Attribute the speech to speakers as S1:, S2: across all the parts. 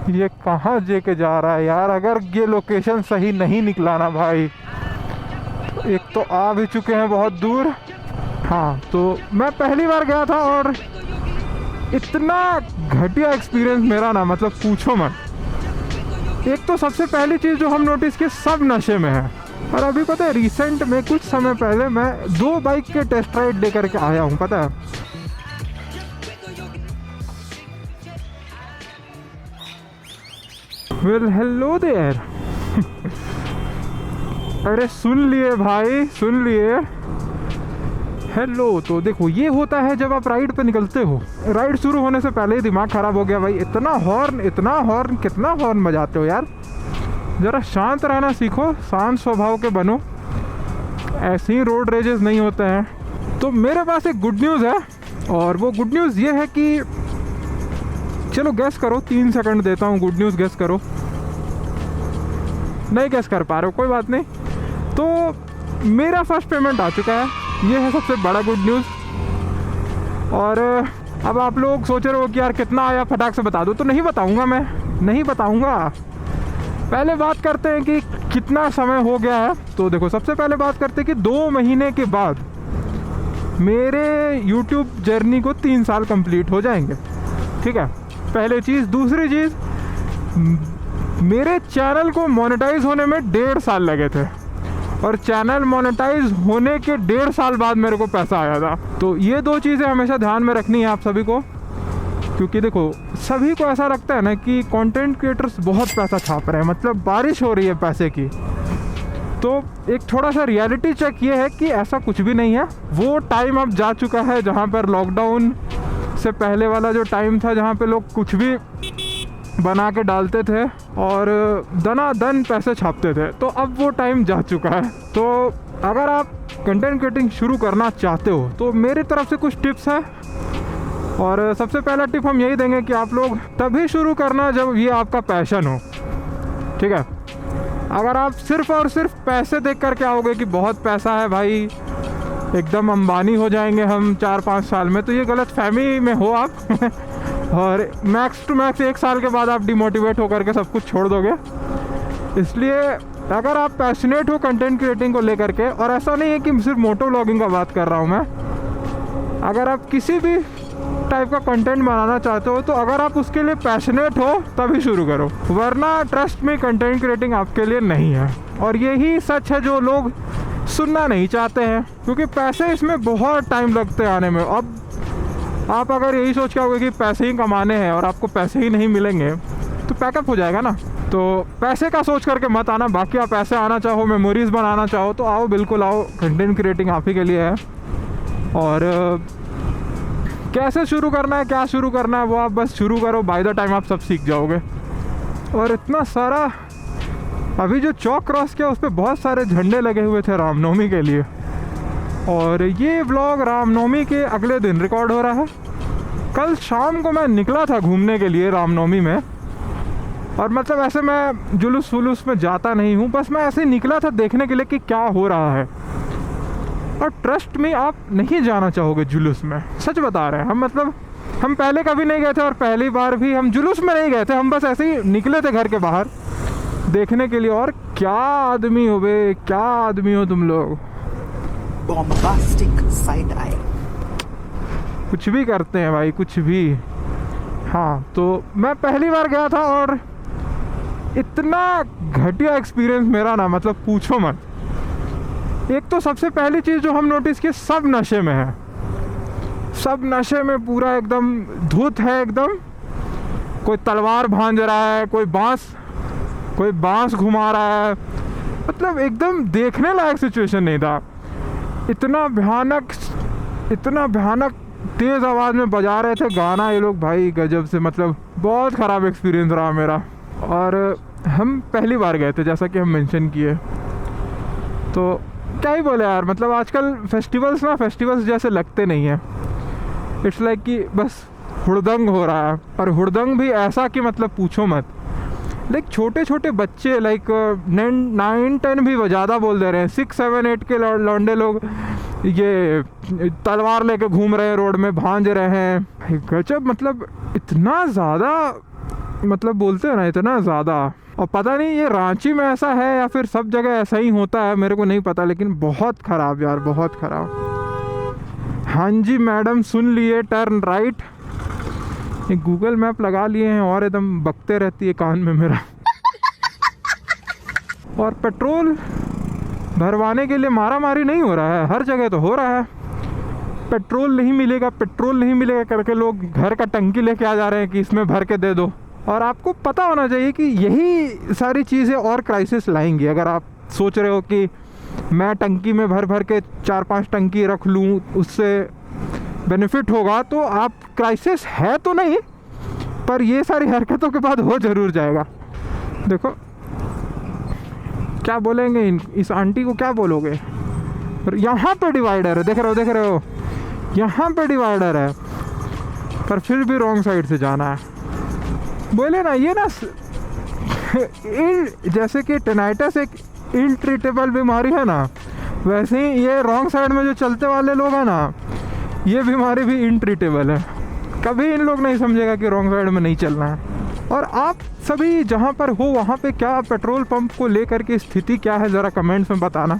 S1: ये कहाँ लेके जा रहा है यार? अगर ये लोकेशन सही नहीं निकला ना भाई, एक तो आ भी चुके हैं बहुत दूर। हाँ, तो मैं पहली बार गया था और इतना घटिया एक्सपीरियंस मेरा ना, मतलब पूछो मत। एक तो सबसे पहली चीज़ जो हम नोटिस की, सब नशे में है। और अभी पता है, रिसेंट में कुछ समय पहले मैं 2 बाइक के टेस्ट राइड लेकर के आया हूँ, पता है। Well hello there. अरे सुन लिए भाई, सुन लिए। हेलो। तो देखो, ये होता है जब आप राइड पे निकलते हो। राइड शुरू होने से पहले ही दिमाग ख़राब हो गया भाई। इतना हॉर्न, इतना हॉर्न, कितना हॉर्न बजाते हो यार। ज़रा शांत रहना सीखो, शांत स्वभाव के बनो। ऐसे ही रोड रेजेस नहीं होते हैं। तो मेरे पास एक गुड न्यूज़ है, और वो गुड न्यूज़ ये है कि, चलो गैस करो, 3 सेकंड देता हूँ, गुड न्यूज़ गैस करो। नहीं गैस कर पा रहे हो, कोई बात नहीं। तो मेरा फर्स्ट पेमेंट आ चुका है, ये है सबसे बड़ा गुड न्यूज़। और अब आप लोग सोच रहे हो कि यार कितना आया, फटाक से बता दो। तो नहीं बताऊंगा, मैं नहीं बताऊंगा। पहले बात करते हैं कि कितना समय हो गया है। तो देखो, सबसे पहले बात करते हैं कि 2 महीने के बाद मेरे YouTube जर्नी को 3 साल कंप्लीट हो जाएंगे। ठीक है, पहले चीज़। दूसरी चीज़, मेरे चैनल को मोनेटाइज होने में 1.5 साल लगे थे, और चैनल मोनेटाइज होने के 1.5 साल बाद मेरे को पैसा आया था। तो ये 2 चीज़ें हमेशा ध्यान में रखनी है आप सभी को, क्योंकि देखो, सभी को ऐसा लगता है ना कि कंटेंट क्रिएटर्स बहुत पैसा छाप रहे हैं, मतलब बारिश हो रही है पैसे की। तो एक थोड़ा सा रियलिटी चेक ये है कि ऐसा कुछ भी नहीं है। वो टाइम अब जा चुका है जहाँ पर लॉकडाउन से पहले वाला जो टाइम था, जहाँ पे लोग कुछ भी बना के डालते थे और दनादन पैसे छापते थे। तो अब वो टाइम जा चुका है। तो अगर आप कंटेंट क्रिएटिंग शुरू करना चाहते हो तो मेरी तरफ से कुछ टिप्स है। और सबसे पहला टिप हम यही देंगे कि आप लोग तभी शुरू करना जब ये आपका पैशन हो। ठीक है, अगर आप सिर्फ और सिर्फ पैसे देख करके आओगे कि बहुत पैसा है भाई, एकदम अंबानी हो जाएंगे हम 4-5 साल में, तो ये गलत फहमी में हो आप। और मैक्स टू मैक्स 1 साल के बाद आप डिमोटिवेट होकर के सब कुछ छोड़ दोगे। इसलिए अगर आप पैशनेट हो कंटेंट क्रिएटिंग को लेकर के, और ऐसा नहीं है कि सिर्फ मोटो व्लॉगिंग का बात कर रहा हूँ मैं, अगर आप किसी भी टाइप का कंटेंट बनाना चाहते हो, तो अगर आप उसके लिए पैशनेट हो तभी शुरू करो, वरना ट्रस्ट में कंटेंट क्रिएटिंग आपके लिए नहीं है। और यही सच है जो लोग सुनना नहीं चाहते हैं, क्योंकि पैसे इसमें बहुत टाइम लगते हैं आने में। अब आप अगर यही सोच के आओगे कि पैसे ही कमाने हैं और आपको पैसे ही नहीं मिलेंगे, तो पैकअप हो जाएगा ना। तो पैसे का सोच करके मत आना। बाकी आप पैसे आना चाहो, मेमोरीज बनाना चाहो तो आओ, बिल्कुल आओ। कंटेंट क्रिएटिंग आप ही के लिए है। और कैसे शुरू करना है, क्या शुरू करना है, वो आप बस शुरू करो। बाय द टाइम आप सब सीख जाओगे। और इतना सारा, अभी जो चौक क्रॉस किया उस पर बहुत सारे झंडे लगे हुए थे रामनवमी के लिए। और ये व्लॉग रामनवमी के अगले दिन रिकॉर्ड हो रहा है। कल शाम को मैं निकला था घूमने के लिए रामनवमी में, और मतलब ऐसे मैं जुलूस वुलूस में जाता नहीं हूँ, बस मैं ऐसे ही निकला था देखने के लिए कि क्या हो रहा है। और ट्रस्ट में आप नहीं जाना चाहोगे जुलूस में, सच बता रहे हैं हम। मतलब हम पहले कभी नहीं गए थे, और पहली बार भी हम जुलूस में नहीं गए थे। हम बस ऐसे ही निकले थे घर के बाहर देखने के लिए। और क्या आदमी हो बे, क्या आदमी हो तुम लोग।
S2: बॉम्बास्टिक साइड आई,
S1: कुछ भी करते हैं भाई, कुछ भी। हाँ, तो मैं पहली बार गया था और इतना घटिया एक्सपीरियंस मेरा ना, मतलब पूछो मत। एक तो सबसे पहली चीज़ जो हम नोटिस की, सब नशे में है। सब नशे में पूरा एकदम धुत है एकदम। कोई तलवार भांज रहा है, कोई बांस घुमा रहा है। मतलब एकदम देखने लायक सिचुएशन नहीं था। इतना भयानक तेज़ आवाज़ में बजा रहे थे गाना ये लोग भाई, गजब से। मतलब बहुत ख़राब एक्सपीरियंस रहा मेरा। और हम पहली बार गए थे, जैसा कि हम मेंशन किए। तो क्या ही बोले यार, मतलब आजकल फेस्टिवल्स जैसे लगते नहीं हैं। इट्स लाइक कि बस हुड़दंग हो रहा है। और हुड़दंग भी ऐसा कि मतलब पूछो मत। लाइक छोटे छोटे बच्चे, लाइक 9-10 भी ज़्यादा बोल दे रहे हैं, 6-7-8 के लौंडे लोग ये तलवार लेके घूम रहे हैं रोड में, भांज रहे हैं। गजब, मतलब इतना ज़्यादा मतलब बोलते हैं ना इतना ज़्यादा। और पता नहीं ये रांची में ऐसा है या फिर सब जगह ऐसा ही होता है, मेरे को नहीं पता, लेकिन बहुत ख़राब यार, बहुत ख़राब। हाँ जी मैडम सुन लिए, टर्न राइट। ये गूगल मैप लगा लिए हैं और एकदम बकते रहती है कान में मेरा। और पेट्रोल भरवाने के लिए मारा मारी नहीं हो रहा है, हर जगह तो हो रहा है। पेट्रोल नहीं मिलेगा, पेट्रोल नहीं मिलेगा करके लोग घर का टंकी लेके आ जा रहे हैं कि इसमें भर के दे दो। और आपको पता होना चाहिए कि यही सारी चीज़ें और क्राइसिस लाएंगी। अगर आप सोच रहे हो कि मैं टंकी में भर भर के 4-5 टंकी रख लूँ, उससे बेनिफिट होगा, तो आप क्राइसिस है तो नहीं, पर ये सारी हरकतों के बाद हो ज़रूर जाएगा। देखो क्या बोलेंगे इस आंटी को, क्या बोलोगे। और यहाँ पे डिवाइडर है, देख रहे हो यहाँ पे डिवाइडर है, पर फिर भी रॉन्ग साइड से जाना है। बोले ना ये ना जैसे कि टेनाइटस एक इनट्रीटेबल बीमारी है ना, वैसे ही ये रॉन्ग साइड में जो चलते वाले लोग हैं ना, ये बीमारी भी इनट्रीटेबल है। कभी इन लोग नहीं समझेगा कि रॉन्ग साइड में नहीं चलना है। और आप सभी जहाँ पर हो वहाँ पे क्या पेट्रोल पंप को लेकर के स्थिति क्या है, ज़रा कमेंट्स में बताना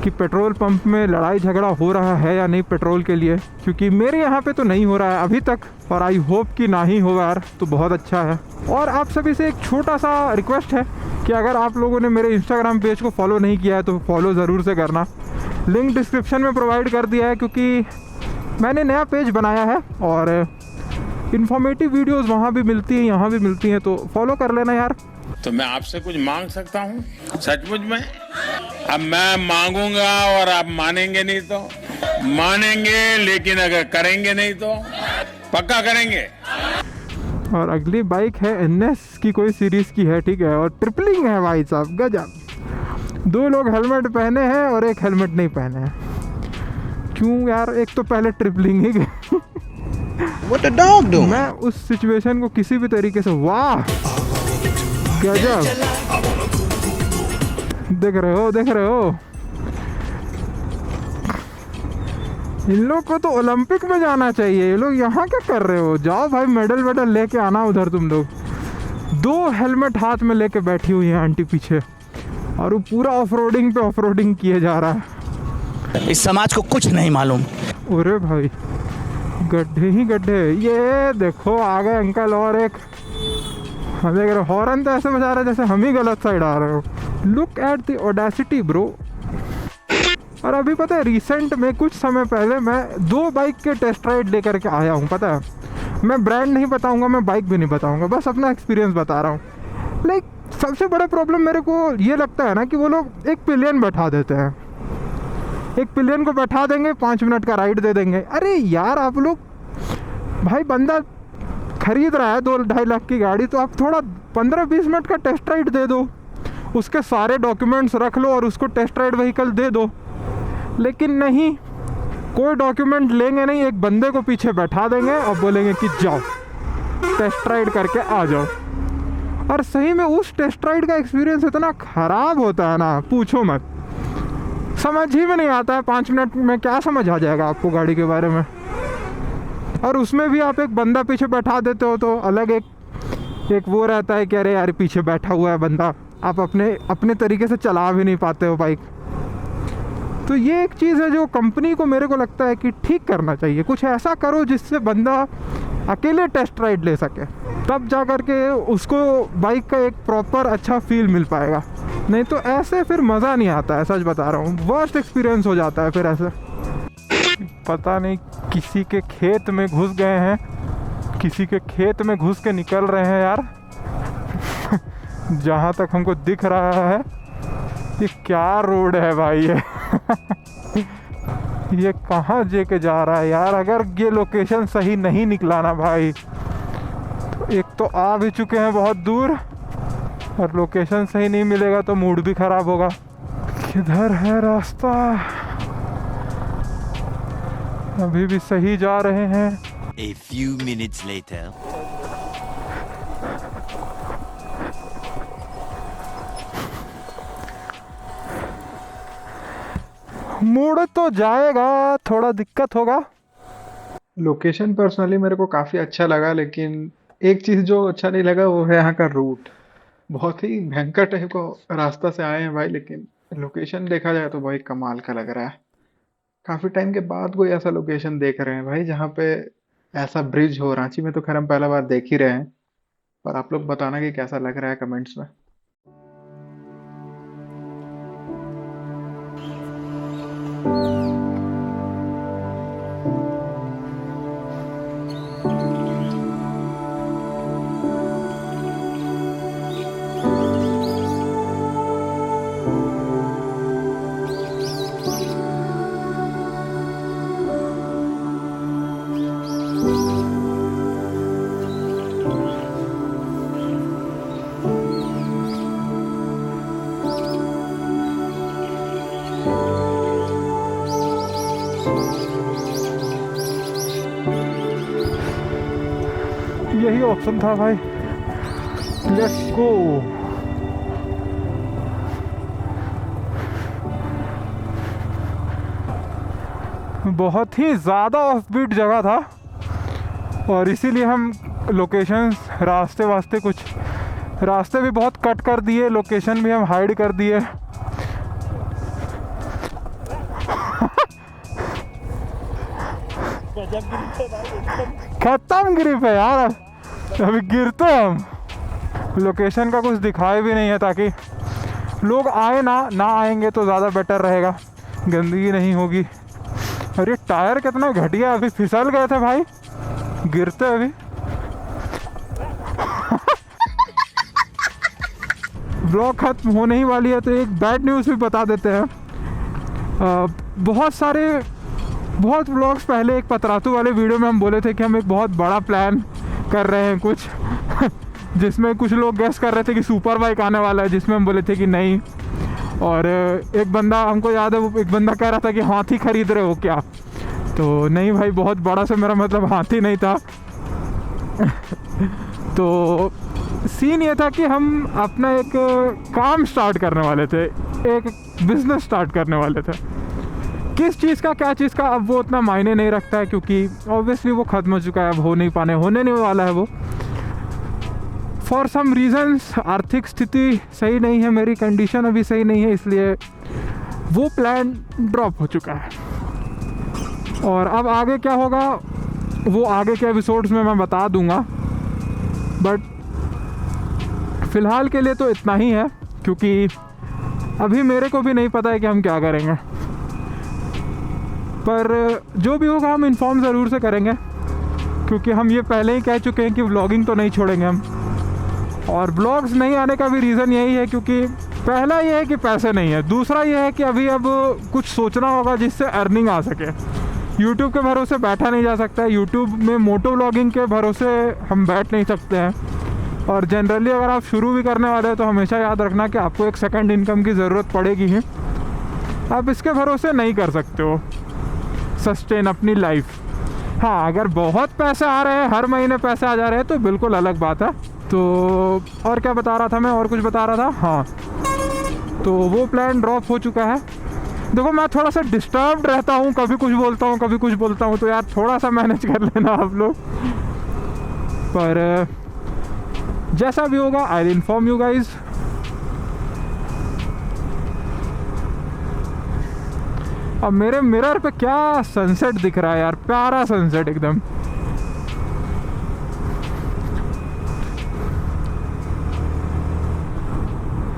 S1: कि पेट्रोल पंप में लड़ाई झगड़ा हो रहा है या नहीं पेट्रोल के लिए। क्योंकि मेरे यहाँ पे तो नहीं हो रहा है अभी तक, और आई होप कि ना ही हो यार, तो बहुत अच्छा है। और आप सभी से एक छोटा सा रिक्वेस्ट है कि अगर आप लोगों ने मेरे इंस्टाग्राम पेज को फॉलो नहीं किया है तो फॉलो ज़रूर से करना। लिंक डिस्क्रिप्शन में प्रोवाइड कर दिया है, क्योंकि मैंने नया पेज बनाया है और इन्फॉर्मेटिव वीडियोस वहाँ भी मिलती हैं, यहाँ भी मिलती हैं, तो फॉलो कर लेना यार।
S3: तो मैं आपसे कुछ मांग सकता हूँ सचमुच में? अब मैं मांगूंगा और आप मानेंगे नहीं तो? मानेंगे, लेकिन अगर करेंगे नहीं तो? पक्का करेंगे।
S1: और अगली बाइक है NS की कोई सीरीज़ की है, ठीक है, और ट्रिपलिंग है भाई साहब, गजब। 2 लोग हेलमेट पहने हैं और एक हेलमेट नहीं पहने हैं। क्यों यार, एक तो पहले tripling he
S4: What the dog doing?
S1: मैं उस सिचुएशन को किसी भी तरीके से, वाह गजब, देख रहे हो इन लोग को तो ओलंपिक में जाना चाहिए। ये लोग यहाँ क्या कर रहे हो, जाओ भाई मेडल वेडल लेके आना उधर तुम लोग। 2 हेलमेट हाथ में लेके बैठी हुई है आंटी पीछे, और वो पूरा ऑफरोडिंग पे ऑफरोडिंग किए जा रहा है।
S4: इस समाज को कुछ नहीं मालूम।
S1: अरे भाई गड्ढे ही गड्ढे। ये देखो आ गए अंकल, और एक हम देख रहे, हॉर्न तो ऐसे बजा रहे जैसे हम ही गलत साइड आ रहे हो। Look at the audacity bro. और अभी पता है रिसेंट में कुछ समय पहले मैं 2 बाइक के टेस्ट राइड लेकर के आया हूँ। पता है मैं ब्रांड नहीं बताऊँगा, मैं बाइक भी नहीं बताऊँगा, बस अपना एक्सपीरियंस बता रहा हूँ। लाइक सबसे बड़ा प्रॉब्लम मेरे को ये लगता है ना कि वो लोग एक पिलियन बैठा देते हैं, एक पिलियन को बैठा देंगे, 5 मिनट का राइड दे देंगे। अरे यार आप लोग, भाई बंदा खरीद रहा है 2-2.5 लाख की गाड़ी, तो आप थोड़ा 15-20 मिनट का टेस्ट राइड दे दो, उसके सारे डॉक्यूमेंट्स रख लो और उसको टेस्ट राइड व्हीकल दे दो। लेकिन नहीं, कोई डॉक्यूमेंट लेंगे नहीं, एक बंदे को पीछे बैठा देंगे और बोलेंगे कि जाओ टेस्ट राइड करके आ जाओ। और सही में उस टेस्ट राइड का एक्सपीरियंस इतना ख़राब होता है ना, पूछो मत। समझ ही में नहीं आता है 5 मिनट में क्या समझ आ जाएगा आपको गाड़ी के बारे में। और उसमें भी आप एक बंदा पीछे बैठा देते हो तो अलग एक वो रहता है कि अरे यार पीछे बैठा हुआ है बंदा, आप अपने तरीके से चला भी नहीं पाते हो बाइक। तो ये एक चीज़ है जो कंपनी को मेरे को लगता है कि ठीक करना चाहिए। कुछ ऐसा करो जिससे बंदा अकेले टेस्ट राइड ले सके, तब जा कर के उसको बाइक का एक प्रॉपर अच्छा फील मिल पाएगा। नहीं तो ऐसे फिर मज़ा नहीं आता है, सच बता रहा हूँ, वर्स्ट एक्सपीरियंस हो जाता है फिर ऐसे। पता नहीं किसी के खेत में घुस गए हैं, किसी के खेत में घुस के निकल रहे हैं यार। जहाँ तक हमको दिख रहा है ये क्या रोड है भाई ये। ये कहाँ लेके जा रहा है यार। अगर ये लोकेशन सही नहीं निकला ना भाई, तो एक तो आ भी चुके हैं बहुत दूर, और लोकेशन सही नहीं मिलेगा तो मूड भी ख़राब होगा। किधर है रास्ता, अभी भी सही जा रहे हैं।
S5: A few minutes later.
S1: मुड़ तो जाएगा, थोड़ा दिक्कत होगा। लोकेशन पर्सनली मेरे को काफ़ी अच्छा लगा, लेकिन
S6: एक चीज़ जो अच्छा नहीं लगा वो है यहाँ का रूट। बहुत ही भयंकर टाइप का रास्ता से आए हैं भाई, लेकिन लोकेशन देखा जाए तो भाई कमाल का लग रहा है। काफ़ी टाइम के बाद कोई ऐसा लोकेशन देख रहे हैं भाई जहाँ पे ऐसा ब्रिज हो। रांची में तो खैर हम पहला बार देख ही रहे हैं, और आप लोग बताना कि कैसा लग रहा है कमेंट्स में।
S1: यही ऑप्शन था भाई, लेट्स गो। बहुत ही ज़्यादा ऑफबीट जगह था, और इसीलिए हम लोकेशंस, रास्ते कुछ रास्ते भी बहुत कट कर दिए, लोकेशन भी हम हाइड कर दिए। खत्म ग्रिप है यार, अभी गिरते हम। लोकेशन का कुछ दिखाई भी नहीं है, ताकि लोग आए ना आएंगे तो ज़्यादा बेटर रहेगा, गंदगी नहीं होगी। अरे टायर कितना घटिया, अभी फिसल गए थे भाई, गिरते अभी। ब्लॉग खत्म होने ही वाली है, तो एक बैड न्यूज़ भी बता देते हैं। बहुत व्लॉग्स पहले एक पतरातू वाले वीडियो में हम बोले थे कि हम एक बहुत बड़ा प्लान कर रहे हैं कुछ जिसमें कुछ लोग गेस कर रहे थे कि सुपर बाइक आने वाला है, जिसमें हम बोले थे कि नहीं। और एक बंदा, हमको याद है, वो एक बंदा कह रहा था कि हाथी खरीद रहे हो क्या। तो नहीं भाई, बहुत बड़ा से मेरा मतलब हाथी नहीं था। तो सीन ये था कि हम अपना एक काम स्टार्ट करने वाले थे, एक बिज़नेस स्टार्ट करने वाले थे। किस चीज़ का, क्या चीज़ का, अब वो उतना मायने नहीं रखता है, क्योंकि ऑब्वियसली वो ख़त्म हो चुका है, अब होने नहीं वाला है वो। फॉर सम रीज़न्स आर्थिक स्थिति सही नहीं है, मेरी कंडीशन अभी सही नहीं है, इसलिए वो प्लान ड्रॉप हो चुका है। और अब आगे क्या होगा वो आगे के एपिसोड्स में मैं बता दूंगा, बट फ़िलहाल के लिए तो इतना ही है, क्योंकि अभी मेरे को भी नहीं पता है कि हम क्या करेंगे। पर जो भी होगा हम इन्फॉर्म ज़रूर से करेंगे, क्योंकि हम ये पहले ही कह चुके हैं कि व्लॉगिंग तो नहीं छोड़ेंगे हम। और ब्लॉग्स नहीं आने का भी रीज़न यही है, क्योंकि पहला ये है कि पैसे नहीं है, दूसरा ये है कि अभी अब कुछ सोचना होगा जिससे अर्निंग आ सके। यूट्यूब के भरोसे बैठा नहीं जा सकता है, यूट्यूब में मोटो व्लॉगिंग के भरोसे हम बैठ नहीं सकते हैं। और जनरली अगर आप शुरू भी करने वाले हैं तो हमेशा याद रखना कि आपको एक सेकंड इनकम की ज़रूरत पड़ेगी ही, आप इसके भरोसे नहीं कर सकते हो सस्टेन अपनी लाइफ। हाँ, अगर बहुत पैसे आ रहे हैं, हर महीने पैसे आ जा रहे हैं, तो बिल्कुल अलग बात है। तो और क्या बता रहा था मैं, और कुछ बता रहा था, हाँ, तो वो प्लान ड्रॉप हो चुका है। देखो मैं थोड़ा सा डिस्टर्ब्ड रहता हूँ, कभी कुछ बोलता हूँ कभी कुछ बोलता हूँ, तो यार थोड़ा सा मैनेज कर लेना आप लोग। पर जैसा भी होगा I will inform you guys. अब मेरे मिरर पे क्या सनसेट दिख रहा है यार, प्यारा सनसेट एकदम।